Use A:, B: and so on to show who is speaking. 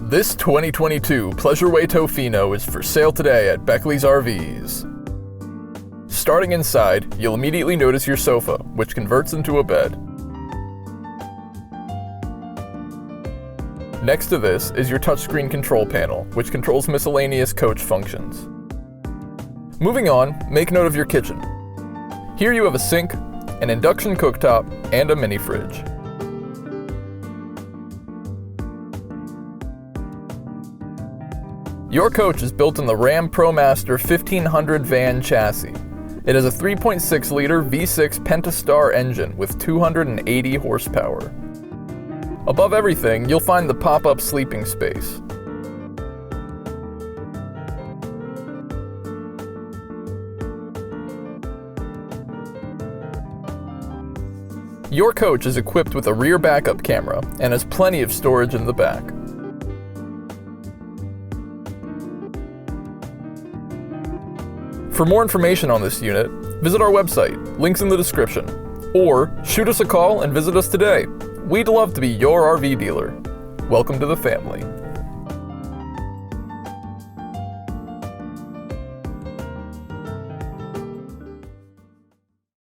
A: This 2022 Pleasure-Way Tofino is for sale today at Beckley's RVs. Starting inside, you'll immediately notice your sofa, which converts into a bed. Next to this is your touchscreen control panel, which controls miscellaneous coach functions. Moving on, make note of your kitchen. Here you have a sink, an induction cooktop, and a mini fridge. Your coach is built in the Ram ProMaster 1500 van chassis. It has a 3.6-liter V6 Pentastar engine with 280 horsepower. Above everything, you'll find the pop-up sleeping space. Your coach is equipped with a rear backup camera and has plenty of storage in the back. For more information on this unit, visit our website, links in the description, or shoot us a call and visit us today. We'd love to be your RV dealer. Welcome to the family.